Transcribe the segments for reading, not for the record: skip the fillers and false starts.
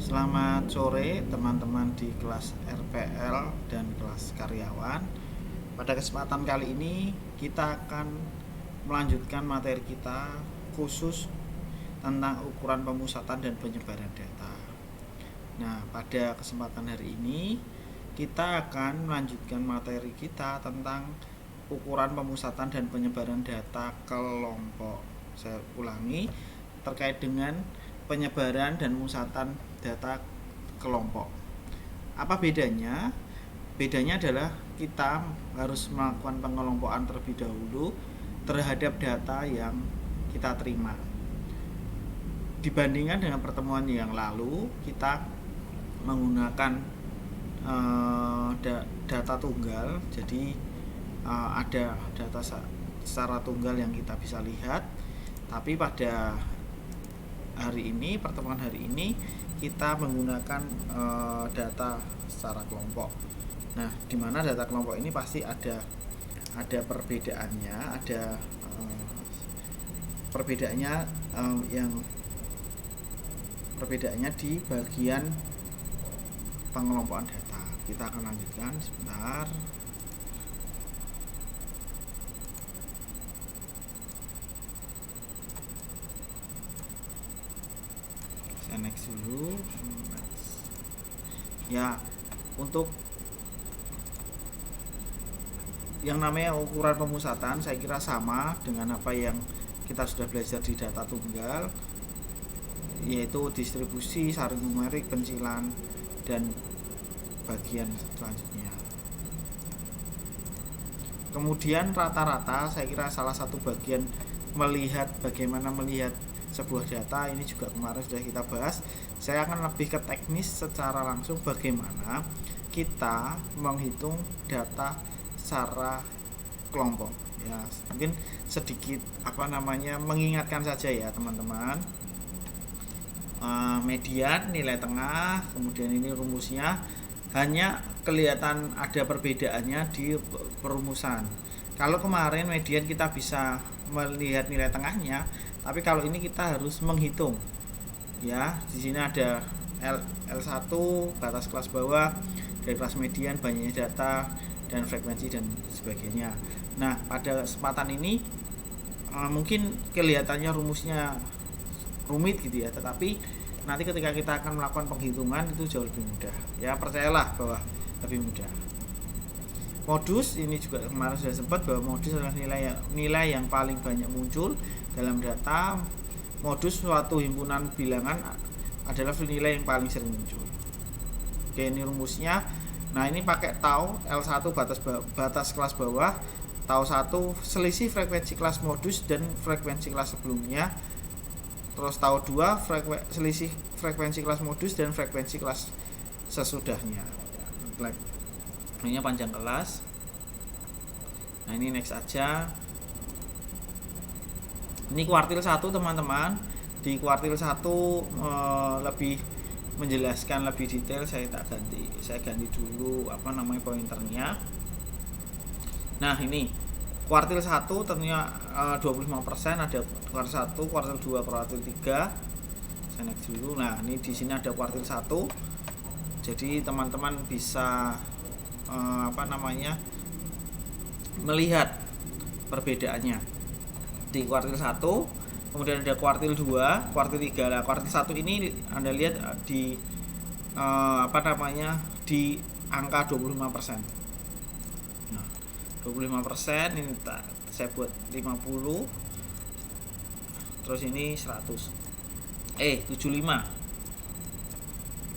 Selamat sore teman-teman di kelas RPL dan kelas karyawan. Pada kesempatan kali ini kita akan melanjutkan materi kita khusus tentang ukuran pemusatan dan penyebaran data. Nah, pada kesempatan hari ini kita akan melanjutkan materi kita tentang ukuran pemusatan dan penyebaran data kelompok. Saya ulangi, terkait dengan penyebaran dan pemusatan data kelompok. Apa bedanya? Bedanya adalah kita harus melakukan pengelompokan terlebih dahulu terhadap data yang kita terima. Dibandingkan dengan pertemuan yang lalu, kita menggunakan data tunggal. Jadi ada data secara tunggal yang kita bisa lihat. Tapi pada hari ini, pertemuan hari ini, kita menggunakan data secara kelompok. Nah, di mana data kelompok ini pasti ada perbedaannya, perbedaannya di bagian pengelompokan data. Kita akan lanjutkan sebentar. Saya next dulu. Ya, untuk yang namanya ukuran pemusatan saya kira sama dengan apa yang kita sudah belajar di data tunggal, yaitu distribusi, saring numerik, pencilan, dan bagian selanjutnya. Kemudian rata-rata saya kira salah satu bagian bagaimana melihat sebuah data ini juga kemarin sudah kita bahas. Saya akan lebih ke teknis secara langsung bagaimana kita menghitung data secara kelompok. Ya, mungkin sedikit mengingatkan saja ya teman-teman. Median, nilai tengah, kemudian ini rumusnya, hanya kelihatan ada perbedaannya di perumusan. Kalau kemarin median kita bisa melihat nilai tengahnya, tapi kalau ini kita harus menghitung. Ya, di sini ada L1 batas kelas bawah dari kelas median, banyaknya data dan frekuensi dan sebagainya. Nah, pada kesempatan ini mungkin kelihatannya rumusnya rumit gitu ya, tetapi nanti ketika kita akan melakukan penghitungan itu jauh lebih mudah. Ya, percayalah bahwa lebih mudah. Modus ini juga kemarin sudah sempat bahwa modus adalah nilai yang paling banyak muncul dalam data. Modus suatu himpunan bilangan adalah nilai yang paling sering muncul. Oke, ini rumusnya. Nah, ini pakai tau L1 batas kelas bawah, tau 1 selisih frekuensi kelas modus dan frekuensi kelas sebelumnya. Terus tau 2 selisih frekuensi kelas modus dan frekuensi kelas sesudahnya. Ini panjang kelas. Nah, ini next aja. Ini kuartil 1 teman-teman. Di kuartil 1 lebih menjelaskan lebih detail, saya ganti dulu pointernya. Nah, ini kuartil 1 tentunya 25%, ada kuartil 1, kuartil 2, kuartil 3. Saya next dulu. Nah, ini di sini ada kuartil 1. Jadi teman-teman bisa melihat perbedaannya di kuartil 1, kemudian ada kuartil 2, kuartil 3. Nah, kuartil 1 ini Anda lihat di di angka 25%. Nah, 25% ini saya buat 50. Terus ini 75.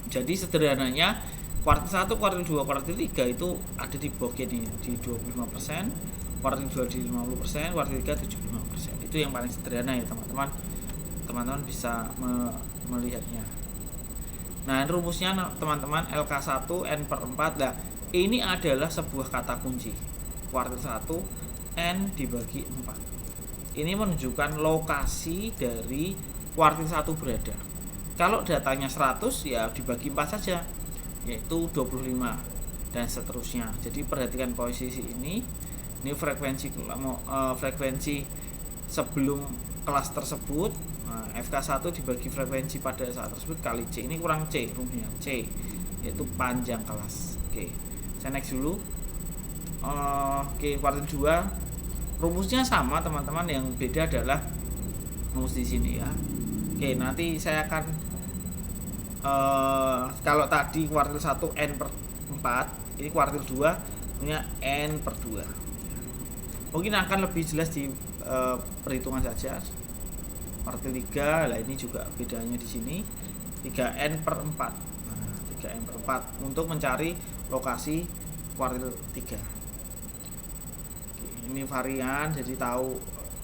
Jadi sederhananya kuartil 1, kuartil 2, kuartil 3 itu ada di bagian ini di 25%, kuartil 2 di 50%, kuartil 3 75%. Itu yang paling sederhana ya teman-teman. Teman-teman bisa melihatnya. Nah, rumusnya teman-teman LK1 N/4. Nah, ini adalah sebuah kata kunci. Kuartil 1 N dibagi 4. Ini menunjukkan lokasi dari kuartil 1 berada. Kalau datanya 100 ya dibagi 4 saja, yaitu 25 dan seterusnya. Jadi perhatikan posisi ini frekuensi sebelum kelas tersebut Nah, FK1 dibagi frekuensi pada saat tersebut kali C. Ini kurang C rumusnya, C yaitu panjang kelas. Oke, saya next dulu. Oke, kuartil 2 rumusnya sama teman-teman, yang beda adalah rumus di sini ya. Oke, nanti saya akan kalau tadi kuartil 1 N per 4, ini kuartil 2 punya N per 2. Mungkin akan lebih jelas di perhitungan saja. Kuartil 3, lah ini juga bedanya di sini 3N per 4. Nah, 3N per 4 untuk mencari lokasi kuartil 3. Oke, ini varian, jadi tahu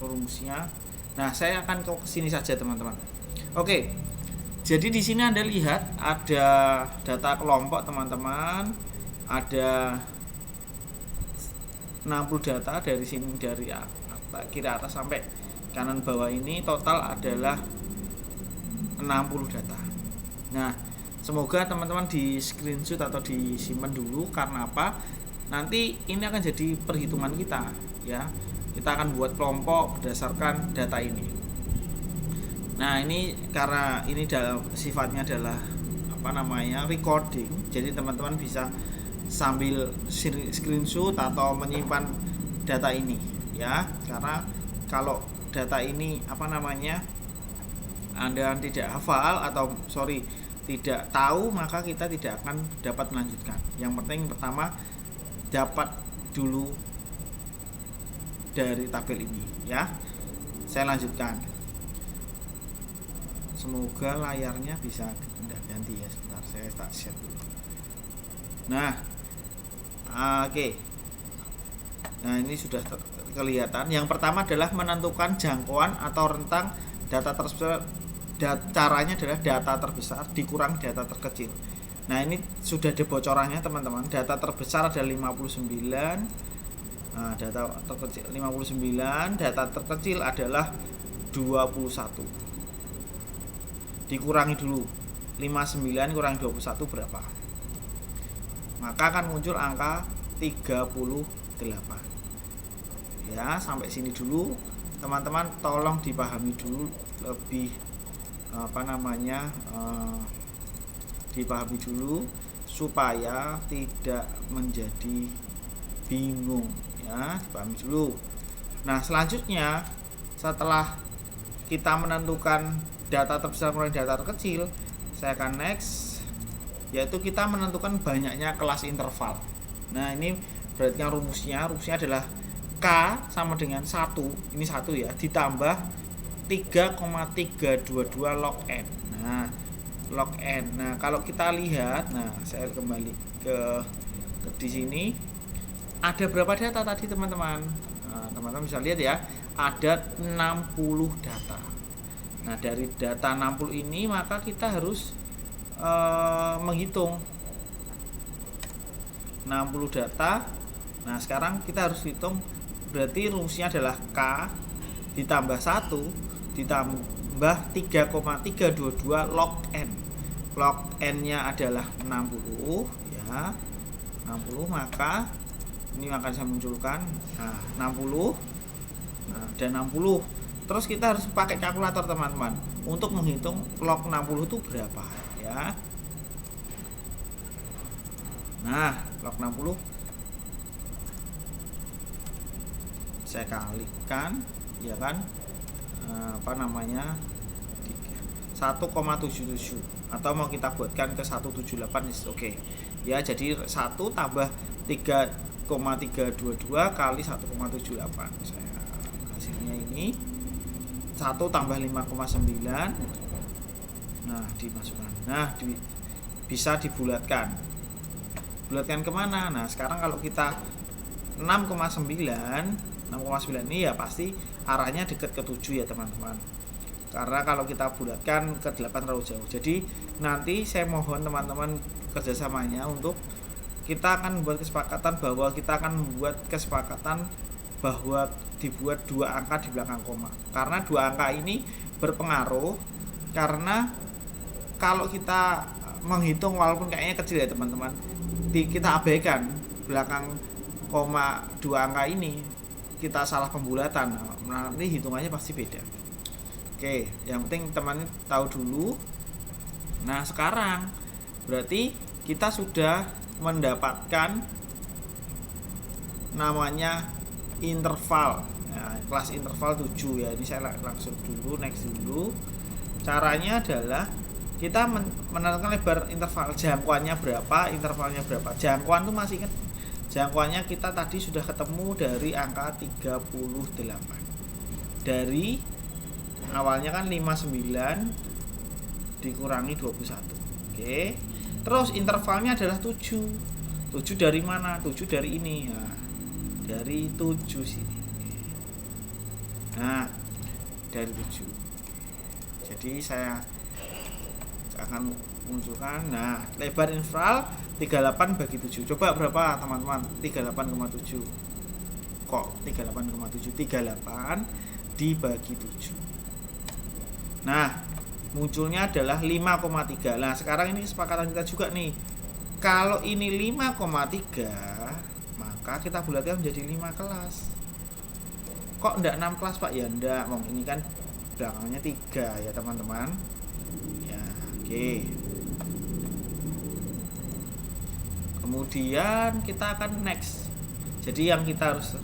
rumusnya. Nah, saya akan ke sini saja teman-teman. Oke. Jadi di sini Anda lihat ada data kelompok teman-teman. Ada 60 data dari sini, dari kiri atas sampai kanan bawah ini total adalah 60 data. Nah, semoga teman-teman di screenshot atau disimpan dulu. Karena apa? Nanti ini akan jadi perhitungan kita ya. Kita akan buat kelompok berdasarkan data ini. Nah, ini karena ini sifatnya adalah recording. Jadi teman-teman bisa sambil screenshot atau menyimpan data ini ya. Karena kalau data ini Anda tidak hafal atau tidak tahu, maka kita tidak akan dapat melanjutkan. Yang penting pertama dapat dulu dari tabel ini ya. Saya lanjutkan. Semoga layarnya bisa ganti ya. Sebentar, saya tak share dulu. Nah, oke. Nah, ini sudah kelihatan. Yang pertama adalah menentukan jangkauan atau rentang data terbesar. Caranya adalah data terbesar dikurang data terkecil. Nah, ini sudah ada bocorannya teman-teman. Data terbesar ada 59. Nah, data terkecil 59, data terkecil adalah 21. Dikurangi dulu. 59 kurang 21 berapa? Maka akan muncul angka 38. Ya, sampai sini dulu. Teman-teman tolong dipahami dulu lebih dipahami dulu supaya tidak menjadi bingung ya, dipahami dulu. Nah, selanjutnya setelah kita menentukan data terbesar mulai data terkecil, saya akan next, yaitu kita menentukan banyaknya kelas interval. Nah, ini berarti yang rumusnya adalah K sama dengan 1, ini 1 ya, ditambah 3,322 log N. Nah, log N. Nah, kalau kita lihat, nah saya kembali ke di sini ada berapa data tadi teman-teman? Nah, teman-teman bisa lihat ya, ada 60 data. Nah, dari data 60 ini maka kita harus menghitung 60 data. Nah, sekarang kita harus hitung, berarti rumusnya adalah K ditambah 1 ditambah 3,322 log N. Log N-nya adalah 60 ya. 60, maka ini akan saya munculkan. Nah, 60. Nah, dan 60. Terus kita harus pakai kalkulator teman-teman untuk menghitung log 60 itu berapa ya. Nah, log 60 saya kalikan ya kan, 1,77 atau mau kita buatkan ke 178 is oke ya. Jadi 1 tambah 3,322 kali 1,78, saya hasilnya ini 1 tambah 5,9. Nah, dimasukkan. Nah, bisa dibulatkan. Bulatkan kemana? Nah, sekarang kalau kita 6,9 ini ya pasti arahnya dekat ke 7 ya teman-teman. Karena kalau kita bulatkan ke 8 terlalu jauh. Jadi nanti saya mohon teman-teman kerjasamanya untuk kita akan membuat kesepakatan bahwa dibuat 2 angka di belakang koma. Karena 2 angka ini berpengaruh, karena kalau kita menghitung walaupun kayaknya kecil ya teman-teman, kita abaikan belakang koma 2 angka ini, kita salah pembulatan, nanti hitungannya pasti beda. Oke, yang penting teman tahu dulu. Nah, sekarang berarti kita sudah mendapatkan namanya interval. Nah, kelas interval 7 ya. Ini saya langsung dulu, next dulu. Caranya adalah kita menentukan lebar interval, jangkauannya berapa, intervalnya berapa. Jangkauan itu masih ingat, jangkauannya kita tadi sudah ketemu dari angka 38. Dari awalnya kan 59 dikurangi 21. Oke. Terus intervalnya adalah 7. 7 dari mana? 7 dari ini. Nah, dari 7 sini. Nah, dari 7. Jadi saya akan munculkan. Nah, lebar interval 38 bagi 7. Coba berapa, teman-teman? 38,7. Kok 38,7? 38 dibagi 7. Nah, munculnya adalah 5,3. Nah, sekarang ini kesepakatan kita juga nih. Kalau ini 5,3, maka kita bulatkan menjadi 5 kelas. Kok enggak 6 kelas, Pak? Ya enggak, ini kan belakangnya 3 ya, teman-teman. Ya, oke. Kemudian kita akan next. Jadi yang kita harus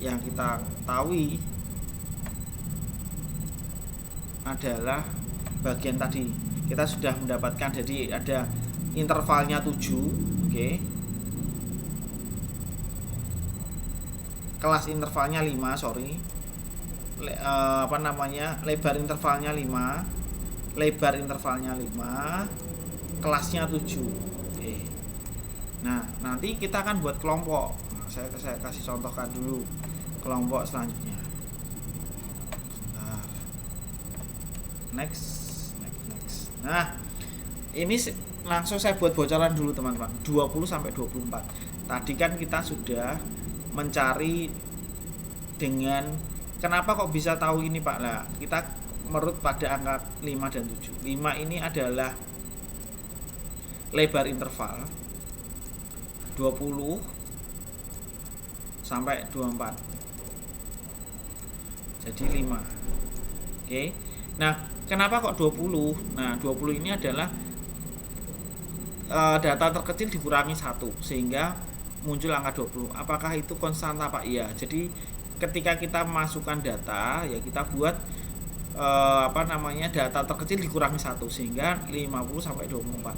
yang kita tahu adalah bagian tadi kita sudah mendapatkan, jadi ada intervalnya 7. Oke. Kelas intervalnya 5, lebar intervalnya 5, lebar intervalnya 5, kelasnya 7. Oke. Nah, nanti kita akan buat kelompok. Nah, saya kasih contohkan dulu kelompok selanjutnya. Next. Nah, ini langsung saya buat bocoran dulu, teman-teman. 20 sampai 24. Tadi kan kita sudah mencari dengan kenapa kok bisa tahu ini, Pak? Nah, kita menurut pada angka 5 dan 7. 5 ini adalah lebar interval 20 sampai 24. Jadi 5. Oke. Nah, kenapa kok 20? Nah, 20 ini adalah data terkecil dikurangi 1 sehingga muncul angka 20. Apakah itu konstanta, Pak? Iya. Jadi ketika kita masukkan data, ya kita buat data terkecil dikurangi 1 sehingga 50 sampai 24.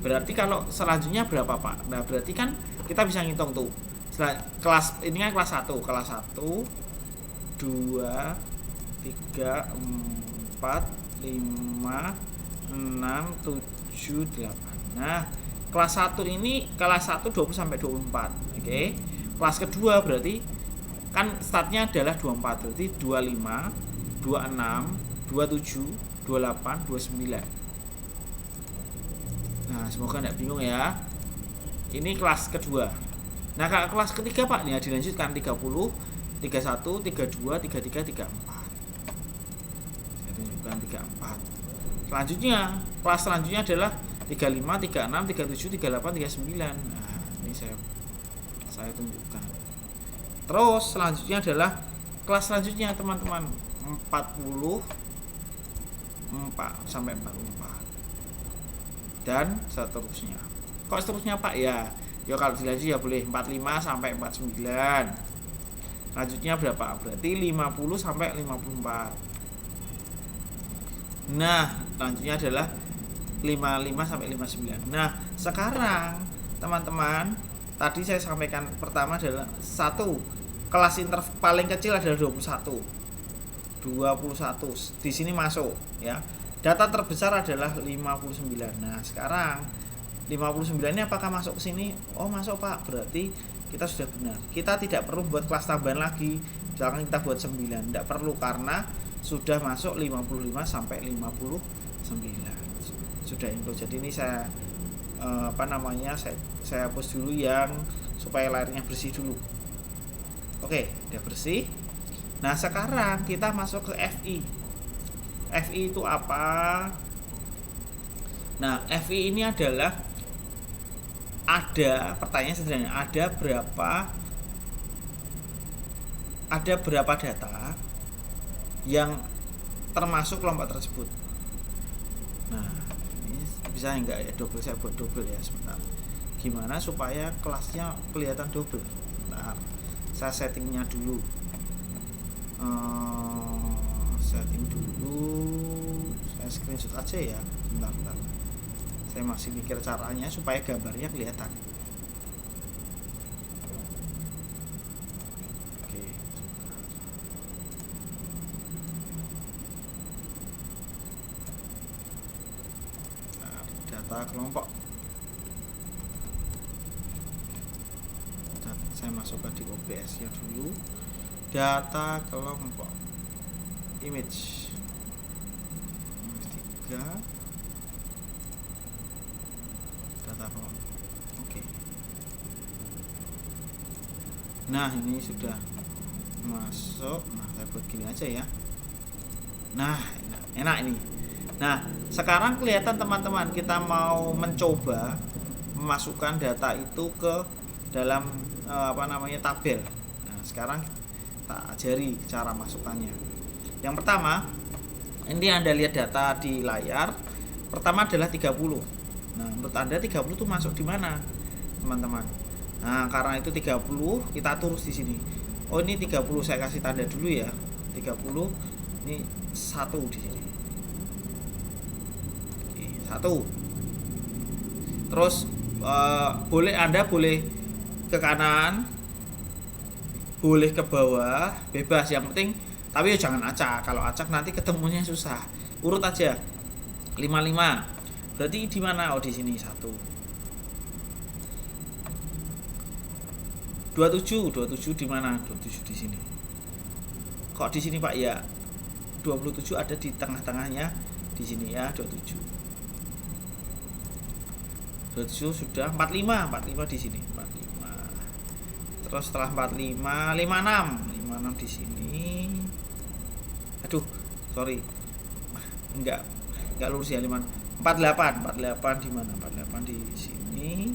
Berarti kalau selanjutnya berapa, Pak? Nah, berarti kan kita bisa ngitung tuh. Kelas ini kan kelas 1, kelas 1 2 3 4 5 6 7 8. Nah, kelas 1 ini kelas 1 20 sampai 24. Oke. Kelas kedua berarti kan startnya adalah 24, berarti 25 26 27 28 29. Nah, semoga tidak bingung ya. Ini kelas kedua. Nah, kelas ketiga, Pak, nih dilanjutkan 30 31 32 33 34. Saya tunjukkan 34. Selanjutnya, kelas selanjutnya adalah 35 36 37 38 39. Nah, ini saya tunjukkan. Terus selanjutnya adalah kelas selanjutnya, teman-teman, 40 sampai 44 dan seterusnya. Kok seterusnya, Pak? Ya kalau dilanjut ya boleh 45 sampai 49. Selanjutnya berapa? Berarti 50 sampai 54. Nah, selanjutnya adalah 55 sampai 59. Nah, sekarang teman-teman, tadi saya sampaikan pertama adalah 1. Kelas paling kecil adalah 21. Di sini masuk ya. Data terbesar adalah 59. Nah, sekarang 59 ini apakah masuk ke sini? Oh, masuk, Pak. Berarti kita sudah benar. Kita tidak perlu buat kelas tambahan lagi. Jangan kita buat 9. Tidak perlu karena sudah masuk 55 sampai 59. Sudah include. Jadi ini saya saya hapus dulu yang supaya layarnya bersih dulu. Oke, udah bersih. Nah, sekarang kita masuk ke FI. FI itu apa? Nah, FI ini adalah pertanyaan sederhana, ada berapa ada berapa data yang termasuk kelompok tersebut. Nah, ini bisa enggak ya double, saya buat double ya sebentar. Gimana supaya kelasnya kelihatan double? Nah, saya settingnya dulu. Setting dulu, saya screenshot aja ya, bentar. Saya masih mikir caranya supaya gambarnya kelihatan. Oke. Nah, data kelompok. Saya masukkan di OBS nya dulu. Data kelompok. Image 3 data kelompok. Oke. Nah, ini sudah masuk. Nah, saya buat gini aja ya. Nah, enak ini. Nah, sekarang kelihatan teman-teman, kita mau mencoba memasukkan data itu ke dalam tabel. Nah, sekarang tak ajari cara masukkannya. Yang pertama, ini Anda lihat data di layar. Pertama adalah 30. Nah, menurut Anda 30 itu masuk di mana, teman-teman? Nah, karena itu 30 kita terus di sini. Oh, ini 30 saya kasih tanda dulu ya. 30 ini 1 di sini. Oke, 1. Terus Anda boleh ke kanan, boleh ke bawah, bebas, yang penting tapi jangan acak. Kalau acak nanti ketemunya susah. Urut aja. 55. Berarti di mana? Oh, di sini 1. 27 di mana? 27 di sini. Kok di sini, Pak? Ya. 27 ada di tengah-tengahnya di sini ya, 27. 27 sudah. 45 di sini. 45. Terus setelah 45, 56 di sini. Aduh, sorry. Enggak lurus ya, 48 di mana? 48 di sini.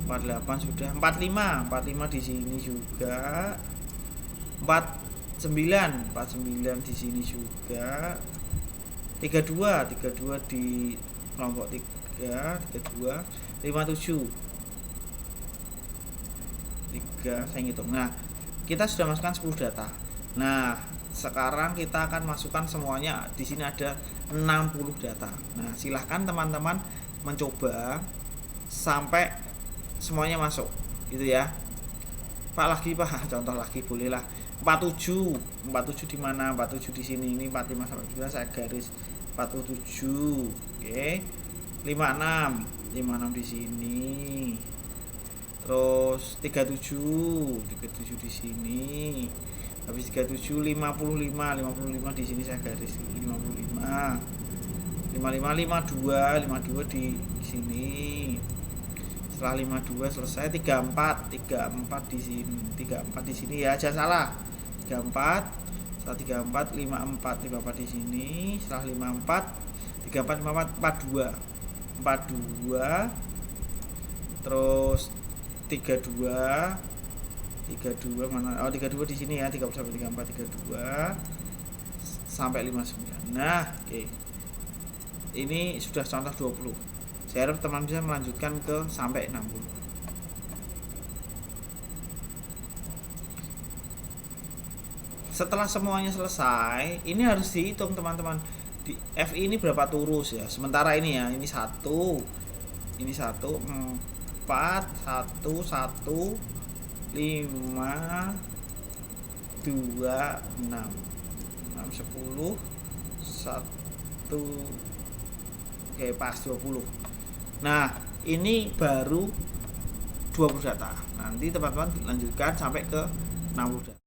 48 sudah. 45 di sini juga. 49 di sini juga. 32 di kelompok 3, 32, 57. 3 saya ngitung. Nah, kita sudah masukkan 10 data. Nah, sekarang kita akan masukkan semuanya. Di sini ada 60 data. Nah, silahkan teman-teman mencoba sampai semuanya masuk, gitu ya. Pak, contoh lagi boleh lah. 47 di mana? 47 di sini. Ini 45 sampai 9 saya garis 47. Oke. 56 di sini. Terus 37 di sini. Habis 37, 55 di sini saya garis 55. 52 di sini. Setelah 52 selesai 34 di sini. 34 di sini ya, jangan salah. 34, setelah 34 54 di sini. Setelah 54 42. Terus 32 mana? Oh, 32 di sini ya, 30 sampai 34, 32 sampai 59. Nah, oke. Ini sudah contoh 20. Saya harap teman bisa melanjutkan ke sampai 60. Setelah semuanya selesai, ini harus dihitung teman-teman. Di FI ini berapa turus ya? Sementara ini ya, ini 1. Ini 1 4 1 1 5 2 6 10 1. Oke, pas 20. Nah, ini baru 20 data. Nanti teman-teman lanjutkan sampai ke 60 data.